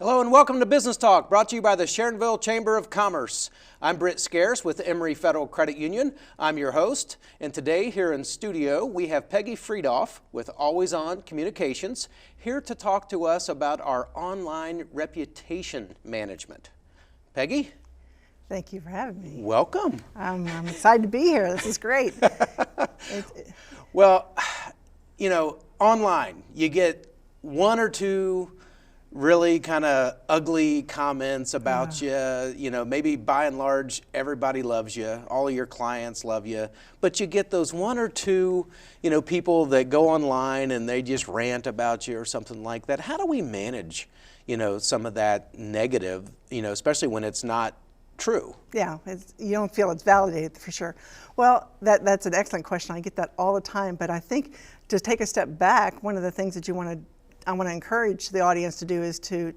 Hello and welcome to Business Talk, brought to you by the Sharonville Chamber of Commerce. I'm Britt Scarce with Emory Federal Credit Union. I'm your host, and today here in studio we have Peggy Friedhoff with AlwaysOn Communications here to talk to us about our online reputation management. Peggy? Thank you for having me. Welcome. I'm excited to be here. This is great. Well, you know, online, you get one or two really kind of ugly comments about you. You know, maybe by and large, everybody loves you. All of your clients love you. But you get those one or two, you know, people that go online and they just rant about you or something like that. How do we manage, you know, some of that negative, you know, especially when it's not true? Yeah, you don't feel it's validated for sure. Well, that's an excellent question. I get that all the time. But I think to take a step back, one of the things that I want to encourage the audience to do is to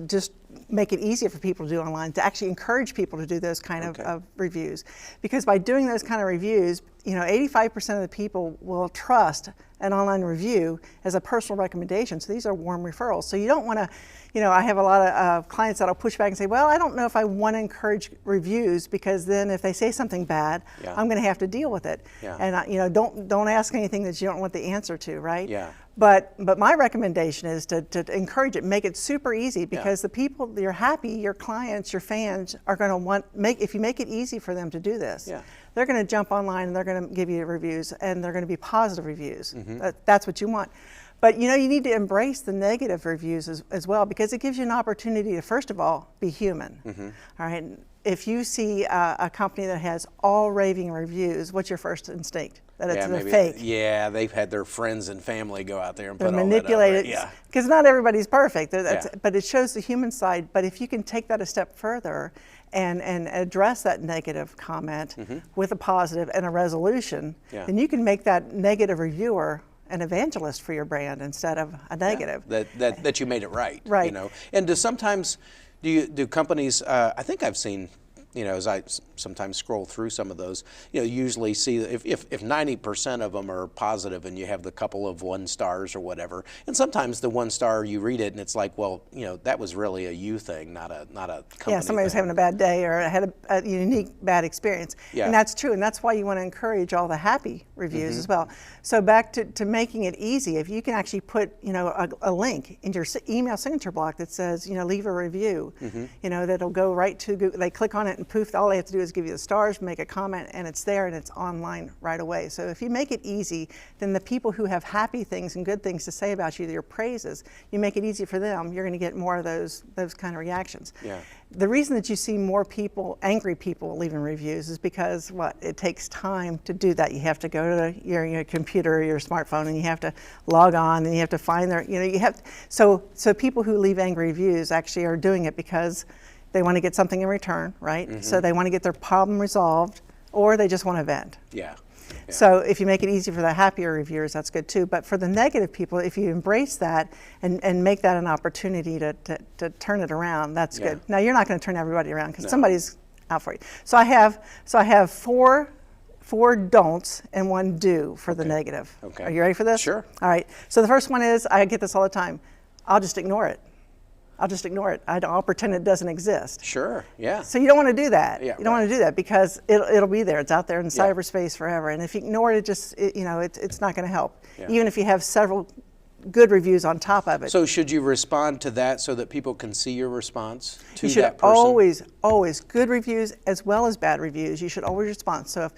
just make it easier for people to do online, to actually encourage people to do those kind of reviews. Because by doing those kind of reviews, you know, 85% of the people will trust an online review as a personal recommendation. So these are warm referrals. So you don't want to, you know, I have a lot of clients that'll push back and say, well, I don't know if I want to encourage reviews because then if they say something bad, I'm going to have to deal with it. And you know, don't ask anything that you don't want the answer to, right? But my recommendation is to encourage it, make it super easy, because the people you're happy, your clients, your fans are going to if you make it easy for them to do this, they're going to jump online and they're going to give you reviews, and they're going to be positive reviews. That's what you want. But you know, you need to embrace the negative reviews as well, because it gives you an opportunity to, first of all, be human. All right. If you see a company that has all raving reviews, what's your first instinct? That it's fake. Yeah, they've had their friends and family go out there and they're put all manipulated. that up. Because not everybody's perfect. But it shows the human side. But if you can take that a step further and address that negative comment with a positive and a resolution, then you can make that negative reviewer an evangelist for your brand instead of a negative. That you made it right. Right. You know, and do companies? I think I've seen, you know, as I sometimes scroll through some of those, you know, usually see if 90% of them are positive and you have the couple of 1 stars or whatever, and sometimes the 1 star you read it and it's like, well, you know, that was really a you thing, not a company. Yeah, somebody was having a bad day or had a unique bad experience, and that's true, and that's why you want to encourage all the happy reviews as well. So back to making it easy, if you can actually put, you know, a link in your email signature block that says, you know, leave a review, you know, that'll go right to Google. They click on it and poof, all they have to do is give you the stars, make a comment, and it's there and it's online right away. So if you make it easy, then the people who have happy things and good things to say about you, your praises, you make it easy for them, you're going to get more of those kind of reactions. The reason that you see more people, angry people, leaving reviews is because it takes time to do that. You have to go to your computer or your smartphone and you have to log on and you have to find so people who leave angry reviews actually are doing it because they want to get something in return, right? So they want to get their problem resolved, or they just want to vent. So if you make it easy for the happier reviewers, that's good too. But for the negative people, if you embrace that and make that an opportunity to turn it around, that's good. Now you're not going to turn everybody around because somebody's out for you. So I have four don'ts and 1 do for the negative. Are you ready for this? Sure. All right. So the first one is, I get this all the time, I'll just ignore it. I'll just ignore it. I'll pretend it doesn't exist. Sure, So you don't want to do that. You don't want to do that because it'll be there. It's out there in cyberspace forever. And if you ignore it, it's not going to help. Even if you have several good reviews on top of it. So should you respond to that so that people can see your response to you should that person? always good reviews as well as bad reviews. You should always respond. So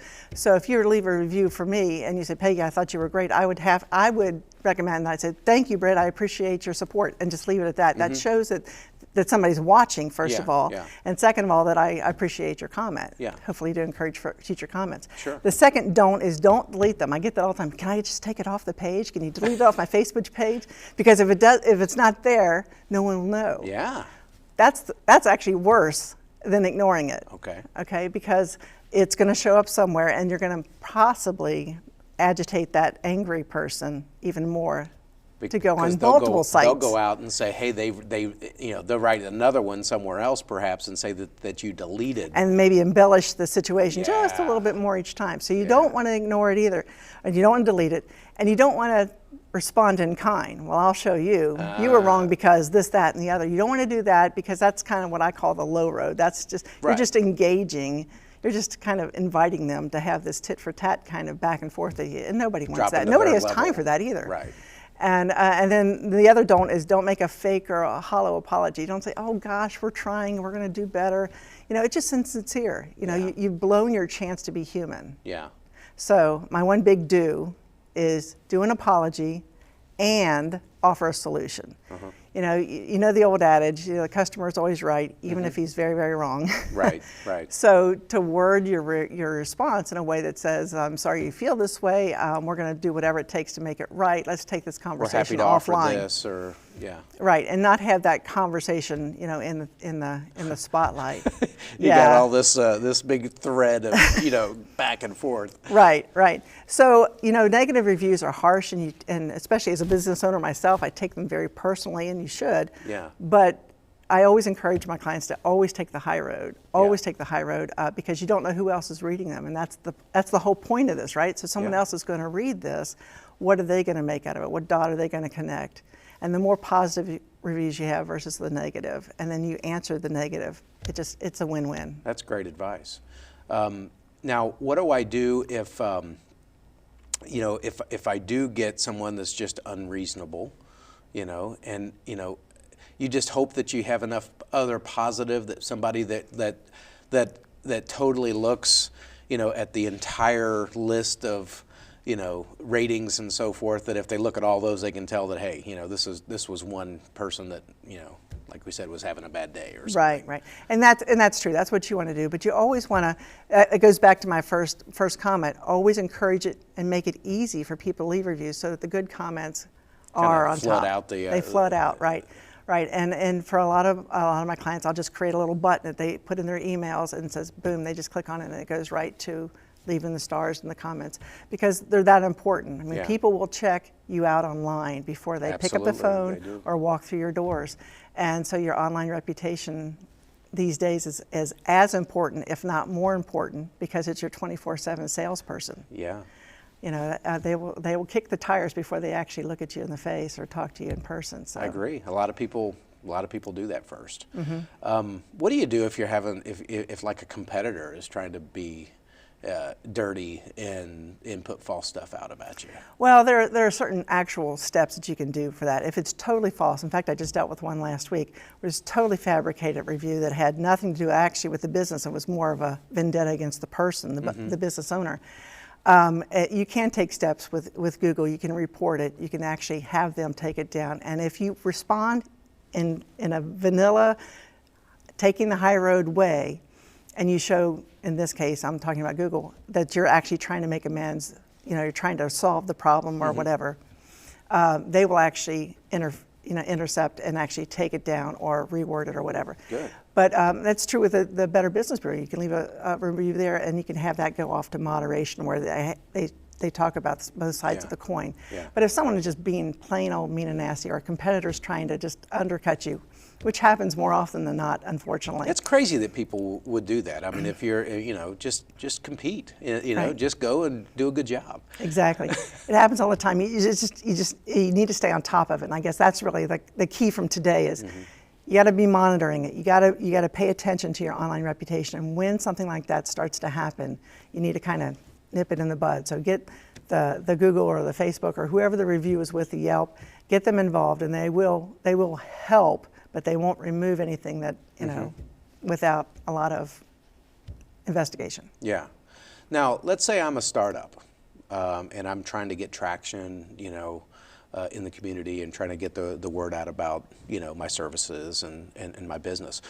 if you were to leave a review for me and you said, Peggy, I thought you were great, I would recommend that. I said, thank you, Britt, I appreciate your support, and just leave it at that. That shows that somebody's watching, first of all, and second of all, that I appreciate your comment. Hopefully to encourage future comments. The second don't is don't delete them. I get that all the time. Can I just take it off the page? Can you delete it off my Facebook page? Because if it's not there, no one will know. That's actually worse than ignoring it. Okay, because it's going to show up somewhere, and you're going to possibly agitate that angry person even more to go on multiple sites. They'll go out and say, hey, they'll write another one somewhere else perhaps and say that you deleted. And maybe embellish the situation just a little bit more each time. So you don't want to ignore it either. And you don't want to delete it. And you don't want to respond in kind. Well, I'll show you. You were wrong because this, that, and the other. You don't want to do that because that's kind of what I call the low road. That's just, right. You're just engaging. You're just kind of inviting them to have this tit for tat kind of back and forth, and nobody wants that. Nobody has time for that either. Right. And then the other don't make a fake or a hollow apology. Don't say, oh gosh, we're trying, we're going to do better. It's just insincere. You've blown your chance to be human. Yeah. So my one big do is do an apology and offer a solution. Uh-huh. You know the old adage, the customer is always right, even if he's very, very wrong. Right, right. So to word your response in a way that says, I'm sorry you feel this way, we're going to do whatever it takes to make it right. Let's take this conversation offline. We're happy to offer this, or yeah. Right, and not have that conversation, in the spotlight. You got all this big thread of back and forth. Right, right. So negative reviews are harsh, and especially as a business owner myself, I take them very personally, and you should. Yeah. But I always encourage my clients to always take the high road. Always take the high road because you don't know who else is reading them, and that's the whole point of this, right? So someone else is going to read this. What are they going to make out of it? What dot are they going to connect? And the more positive reviews you have versus the negative, and then you answer the negative, it's a win-win. That's great advice. Now, what do I do if if I do get someone that's just unreasonable, and you just hope that you have enough other positive, that somebody that totally looks, at the entire list of ratings and so forth, that if they look at all those, they can tell that, hey, this was one person that, like we said, was having a bad day or something. Right. And that's true. That's what you want to do. But you always want to, it goes back to my first comment, always encourage it and make it easy for people to leave reviews so that the good comments are on top. They flood out, right. Right, and for a lot of my clients, I'll just create a little button that they put in their emails and it says, boom, they just click on it and it goes right to leaving the stars in the comments, because they're that important. I mean, people will check you out online before they pick up the phone or walk through your doors. And so your online reputation these days is as important, if not more important, because it's your 24/7 salesperson. Yeah. They will kick the tires before they actually look at you in the face or talk to you in person. So. I agree. A lot of people do that first. Mm-hmm. What do you do if you're if like a competitor is trying to be dirty and put false stuff out about you? Well, there are certain actual steps that you can do for that. If it's totally false, in fact, I just dealt with one last week, it was a totally fabricated review that had nothing to do actually with the business. It was more of a vendetta against the person, the business owner. You can take steps with Google. You can report it. You can actually have them take it down. And if you respond in a vanilla, taking the high road way, and you show, in this case, I'm talking about Google, that you're actually trying to make amends, you're trying to solve the problem or whatever, they will actually intercept and actually take it down or reword it or whatever. Good. But that's true with the Better Business Bureau. You can leave a review there, and you can have that go off to moderation, where they talk about both sides of the coin. Yeah. But if someone is just being plain old mean and nasty, or a competitor's trying to just undercut you, which happens more often than not, unfortunately. It's crazy that people would do that. I mean, if you're, just compete. Right. Just go and do a good job. Exactly. It happens all the time. You need to stay on top of it. And I guess that's really the key from today is you got to be monitoring it. You got to pay attention to your online reputation. And when something like that starts to happen, you need to kind of nip it in the bud. So get the Google or the Facebook or whoever the review is with, the Yelp, get them involved, and they will help. But they won't remove anything that, without a lot of investigation. Yeah. Now, let's say I'm a startup and I'm trying to get traction, in the community and trying to get the word out about, my services and my business.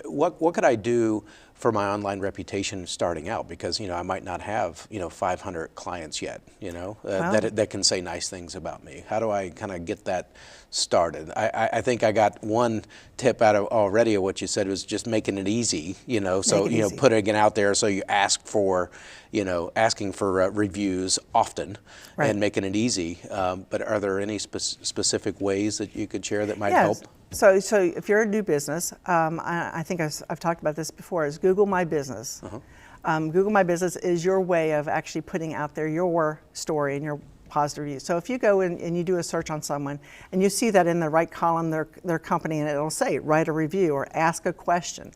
What could I do for my online reputation starting out? Because, I might not have, 500 clients yet, that can say nice things about me. How do I kind of get that started? I think I got one tip out of already of what you said, was just making it easy, putting it out there so you asking for reviews often, right, and making it easy. But are there any specific ways that you could share that might help? So if you're a new business, I think I've talked about this before, is Google My Business. Google My Business is your way of actually putting out there your story and positive reviews. So if you go in and you do a search on someone and you see that in the right column, their company, and it'll say, write a review or ask a question,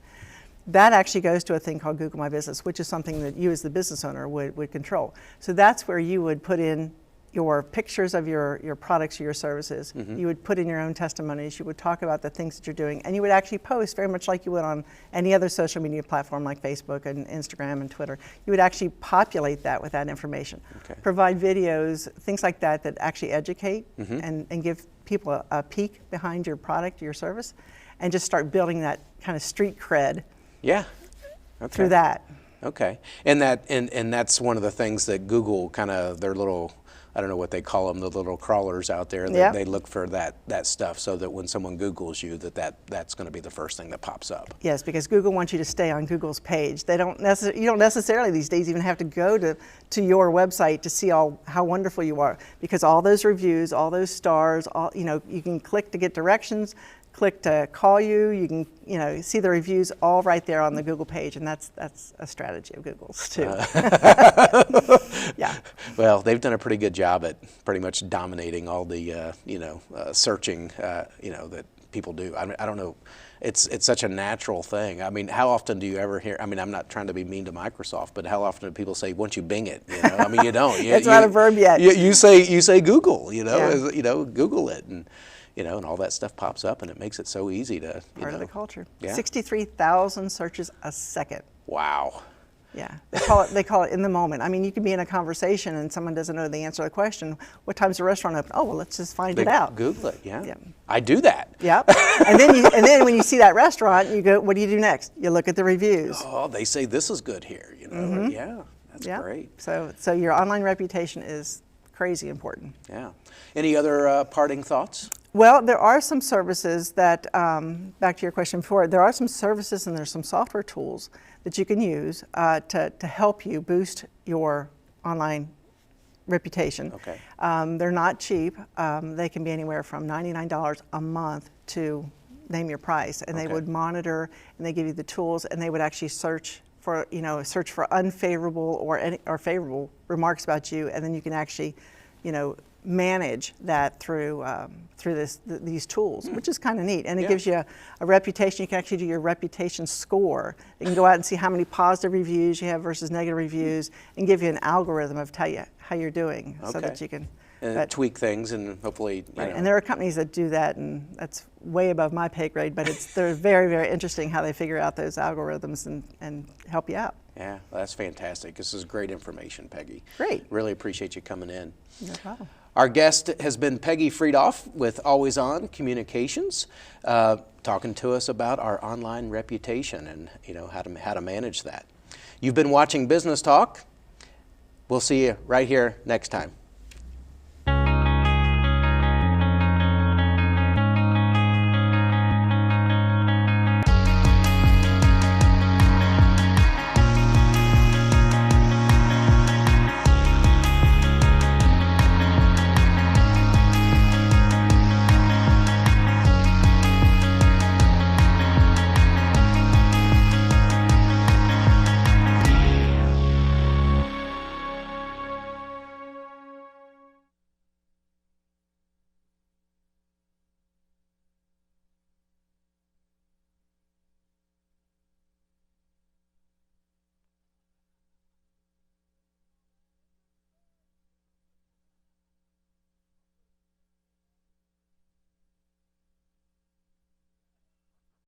that actually goes to a thing called Google My Business, which is something that you as the business owner would control. So that's where you would put in your pictures of your products or your services. You would put in your own testimonies. You would talk about the things that you're doing, and you would actually post very much like you would on any other social media platform like Facebook and Instagram and Twitter. You would actually populate that with that information. Provide videos, things like that that actually educate and give people a peek behind your product, your service, and just start building that kind of street cred through that. Okay, and that's one of the things that Google kind of, their little, I don't know what they call them, the little crawlers out there, they look for that stuff so that when someone Googles you, that's going to be the first thing that pops up. Yes, because Google wants you to stay on Google's page. You don't necessarily these days even have to go to your website to see how wonderful you are, because all those reviews, all those stars, you can click to get directions, click to call you. You can see the reviews all right there on the Google page, and that's a strategy of Google's too. Yeah. Well, they've done a pretty good job at pretty much dominating all the searching that people do. I don't know. It's such a natural thing. I mean, how often do you ever hear? I mean, I'm not trying to be mean to Microsoft, but how often do people say, "Once you Bing it"? I mean, you don't. It's not a verb yet. You say Google. Google it and all that stuff pops up, and it makes it so easy to part of the culture. Yeah. 63,000 searches a second. Wow. Yeah, they call it in the moment. I mean, you could be in a conversation and someone doesn't know the answer to the question. What time's the restaurant open? Oh, well, let's just find it out. Google it. Yeah. I do that. Yeah. and then when you see that restaurant, you go, what do you do next? You look at the reviews. Oh, they say this is good here. Yeah, that's great. So your online reputation is crazy important. Yeah. Any other parting thoughts? Well, there are some services that, back to your question before, there are some services and there's some software tools that you can use to help you boost your online reputation. Okay. They're not cheap. They can be anywhere from $99 a month to name your price, and they would monitor and they give you the tools, and they would actually search for unfavorable or favorable remarks about you, and then you can actually, manage that through these tools, which is kind of neat. And it gives you a reputation. You can actually do your reputation score. You can go out and see how many positive reviews you have versus negative reviews, and give you an algorithm of how you're doing, so that you can tweak things and hopefully. And there are companies that do that, and that's way above my pay grade. But they're very, very interesting how they figure out those algorithms and help you out. Yeah, well, that's fantastic. This is great information, Peggy. Great. Really appreciate you coming in. No problem. Our guest has been Peggy Friedhoff with AlwaysOn Communications, talking to us about our online reputation and how to manage that. You've been watching Business Talk. We'll see you right here next time.